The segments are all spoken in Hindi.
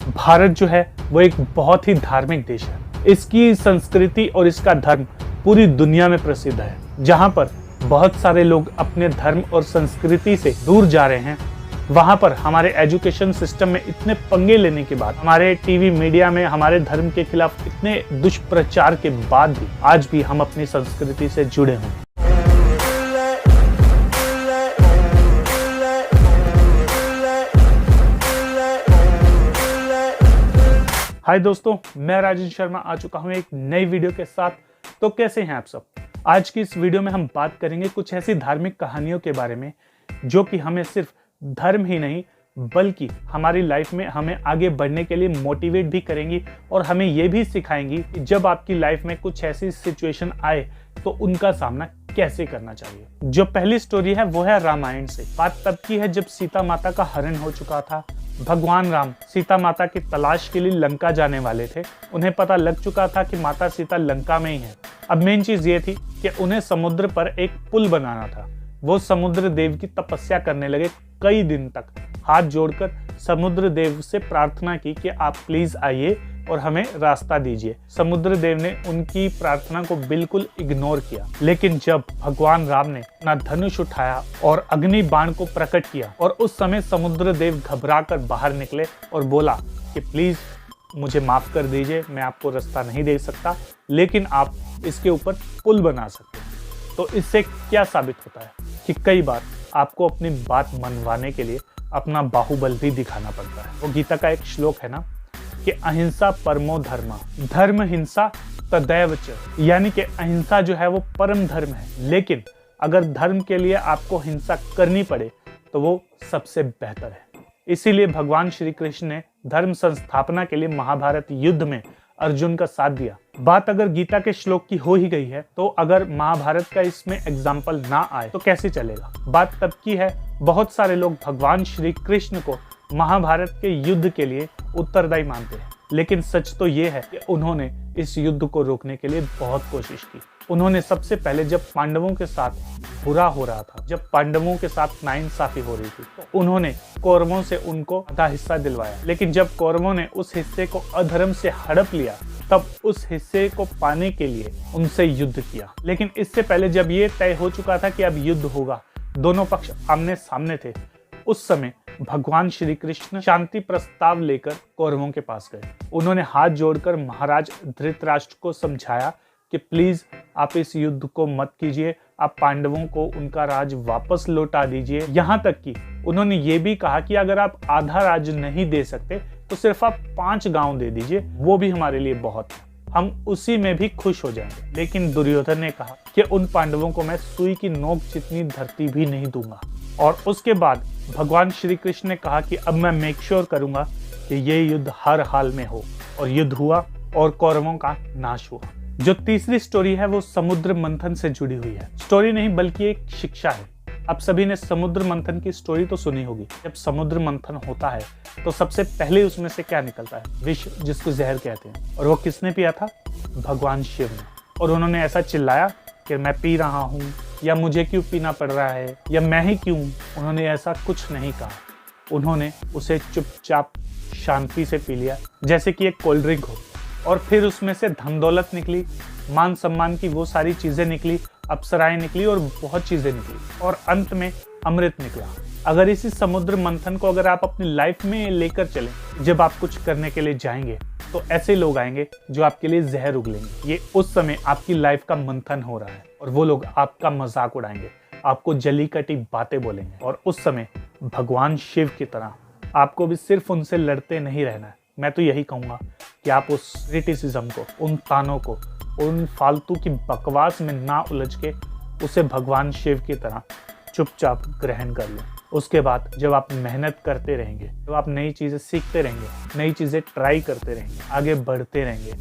भारत जो है वो एक बहुत ही धार्मिक देश है। इसकी संस्कृति और इसका धर्म पूरी दुनिया में प्रसिद्ध है। जहाँ पर बहुत सारे लोग अपने धर्म और संस्कृति से दूर जा रहे हैं, वहाँ पर हमारे एजुकेशन सिस्टम में इतने पंगे लेने के बाद, हमारे टीवी मीडिया में हमारे धर्म के खिलाफ इतने दुष्प्रचार के बाद भी आज भी हम अपनी संस्कृति से जुड़े हुए हैं। हाय दोस्तों, मैं राजेश शर्मा आ चुका हूं एक नई वीडियो के साथ। तो कैसे हैं आप सब? आज की इस वीडियो में हम बात करेंगे कुछ ऐसी धार्मिक कहानियों के बारे में जो कि हमें सिर्फ धर्म ही नहीं बल्कि हमारी लाइफ में हमें आगे बढ़ने के लिए मोटिवेट भी करेंगी और हमें ये भी सिखाएंगी कि जब आपकी लाइफ में कुछ ऐसी सिचुएशन आए तो उनका सामना कैसे करना चाहिए। जो पहली स्टोरी है वो है रामायण से। बात तब की है जब सीता माता का हरण हो चुका था। भगवान राम सीता माता की तलाश के लिए लंका जाने वाले थे। उन्हें पता लग चुका था कि माता सीता लंका में ही है। अब मेन चीज ये थी कि उन्हें समुद्र पर एक पुल बनाना था। वो समुद्र देव की तपस्या करने लगे। कई दिन तक हाथ जोड़कर समुद्र देव से प्रार्थना की कि आप प्लीज आइए और हमें रास्ता दीजिए। समुद्र देव ने उनकी प्रार्थना को बिल्कुल इग्नोर किया। लेकिन जब भगवान राम ने अपना धनुष उठाया और अग्नि बाण को प्रकट किया और उस समय समुद्र देव घबराकर बाहर निकले और बोला कि प्लीज मुझे माफ कर दीजिए, मैं आपको रास्ता नहीं दे सकता, लेकिन आप इसके ऊपर पुल बना सकते हैं। तो इससे क्या साबित होता है कि कई बार आपको अपनी बात मनवाने के लिए अपना बाहुबल भी दिखाना पड़ता है। वो गीता का एक श्लोक है ना कि अहिंसा परमो धर्म, धर्म हिंसा तदैव च, यानी कि अहिंसा जो है वो परम धर्म है। लेकिन अगर धर्म के लिए आपको हिंसा करनी पड़े तो वो सबसे बेहतर है। इसीलिए भगवान श्री कृष्ण ने धर्म संस्थापना के लिए महाभारत युद्ध में अर्जुन का साथ दिया। बात अगर गीता के श्लोक की हो ही गई है तो अगर महाभारत का इसमें एग्जाम्पल ना आए तो कैसे चलेगा। बात तब की है, बहुत सारे लोग भगवान श्री कृष्ण को महाभारत के युद्ध के लिए उत्तरदायी मानते हैं, लेकिन सच तो ये है कि उन्होंने इस युद्ध को रोकने के लिए बहुत कोशिश की। उन्होंने सबसे पहले जब पांडवों के साथ बुरा हो रहा था, जब पांडवों के साथ नाइंसाफी हो रही थी, तो उन्होंने कौरवों से उनको आधा हिस्सा दिलवाया। लेकिन जब कौरवों ने उस हिस्से को अधर्म से हड़प लिया तब उस हिस्से को पाने के लिए उनसे युद्ध किया। लेकिन इससे पहले जब ये तय हो चुका था कि अब युद्ध होगा, दोनों पक्ष आमने सामने थे, उस समय भगवान श्री कृष्ण शांति प्रस्ताव लेकर कौरवों के पास गए। उन्होंने हाथ जोड़कर महाराज धृतराष्ट्र को समझाया कि प्लीज आप इस युद्ध को मत कीजिए, आप पांडवों को उनका राज वापस लौटा दीजिए। यहाँ तक कि उन्होंने ये भी कहा कि अगर आप आधा राज नहीं दे सकते तो सिर्फ आप 5 गांव दे दीजिए, वो भी हमारे लिए बहुत है, हम उसी में भी खुश हो जाएंगे। लेकिन दुर्योधन ने कहा कि उन पांडवों को मैं सुई की नोक जितनी धरती भी नहीं दूंगा। और उसके बाद भगवान श्री कृष्ण ने कहा कि अब मैं मेक श्योर करूंगा कि ये युद्ध हर हाल में हो। और युद्ध हुआ और कौरवों का नाश हुआ। जो तीसरी स्टोरी है वो समुद्र मंथन से जुड़ी हुई है। स्टोरी नहीं बल्कि एक शिक्षा है। आप सभी ने समुद्र मंथन की स्टोरी तो सुनी होगी। जब समुद्र मंथन होता है तो सबसे पहले उसमें से क्या निकलता है? विष, जिसको जहर कहते हैं। और वो किसने पिया था? भगवान शिव ने। और उन्होंने ऐसा चिल्लाया कि मैं पी रहा हूँ, या मुझे क्यों पीना पड़ रहा है, या मैं ही क्यों। उन्होंने ऐसा कुछ नहीं कहा। उन्होंने उसे चुपचाप शांति से पी लिया, जैसे कि एक कोल्ड ड्रिंक हो। और फिर उसमें से धन दौलत निकली, मान सम्मान की वो सारी चीजें निकली, अप्सराएं निकली और बहुत चीजें निकली, और अंत में अमृत निकला। अगर इसी समुद्र मंथन को अगर आप अपनी लाइफ में लेकर चलें, जब आप कुछ करने के लिए जाएंगे तो ऐसे लोग आएंगे जो आपके लिए जहर उगलेंगे। ये उस समय आपकी लाइफ का मंथन हो रहा है और वो लोग आपका मजाक उड़ाएंगे, आपको जली कटी बातें बोलेंगे। और उस समय भगवान शिव की तरह आपको भी सिर्फ उनसे लड़ते नहीं रहना है। मैं तो यही कहूँगा कि आप उस क्रिटिसिज्म को, उन तानों को, उन फालतू की बकवास में ना उलझ के उसे भगवान शिव की तरह चुपचाप ग्रहण कर लें। उसके बाद जब आप मेहनत करते रहेंगे, जब आप नई चीज़ें सीखते रहेंगे, नई चीज़ें ट्राई करते रहेंगे, आगे बढ़ते रहेंगे,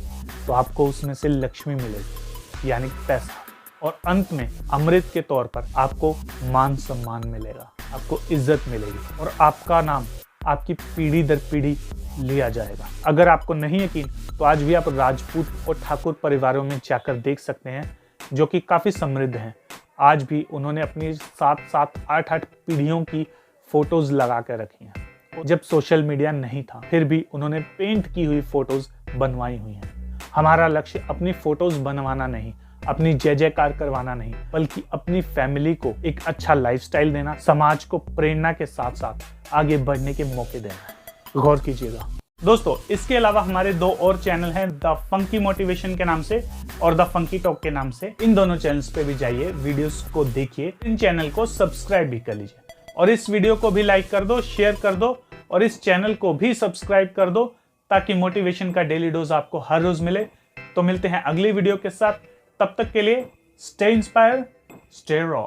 तो आपको उसमें से लक्ष्मी मिलेगी, यानी पैसा। और अंत में अमृत के तौर पर आपको मान सम्मान मिलेगा, आपको इज्जत मिलेगी और आपका नाम आपकी पीढ़ी दर पीढ़ी लिया जाएगा। अगर आपको नहीं यकीन तो आज भी आप राजपूत और ठाकुर परिवारों में जाकर देख सकते हैं जो कि काफ़ी समृद्ध हैं। आज भी उन्होंने अपनी 7-7, 8-8 पीढ़ियों की फोटोज लगा कर रखी हैं जब सोशल मीडिया नहीं था फिर भी उन्होंने पेंट की हुई फोटोज बनवाई हुई हैं। हमारा लक्ष्य अपनी फोटोज बनवाना नहीं, अपनी जय जयकार करवाना नहीं, बल्कि अपनी फैमिली को एक अच्छा लाइफस्टाइल देना, समाज को प्रेरणा के साथ साथ आगे बढ़ने के मौके देना। गौर कीजिएगा दोस्तों। इसके अलावा हमारे 2 और चैनल हैं, द फंकी मोटिवेशन के नाम से और द फंकी टॉक के नाम से। इन दोनों चैनल्स पे भी जाइए, वीडियोस को देखिए, इन चैनल को सब्सक्राइब भी कर लीजिए और इस वीडियो को भी लाइक कर दो, शेयर कर दो और इस चैनल को भी सब्सक्राइब कर दो ताकि मोटिवेशन का डेली डोज आपको हर रोज मिले। तो मिलते हैं अगली वीडियो के साथ, तब तक के लिए स्टे इंस्पायर्ड, स्टे रॉ।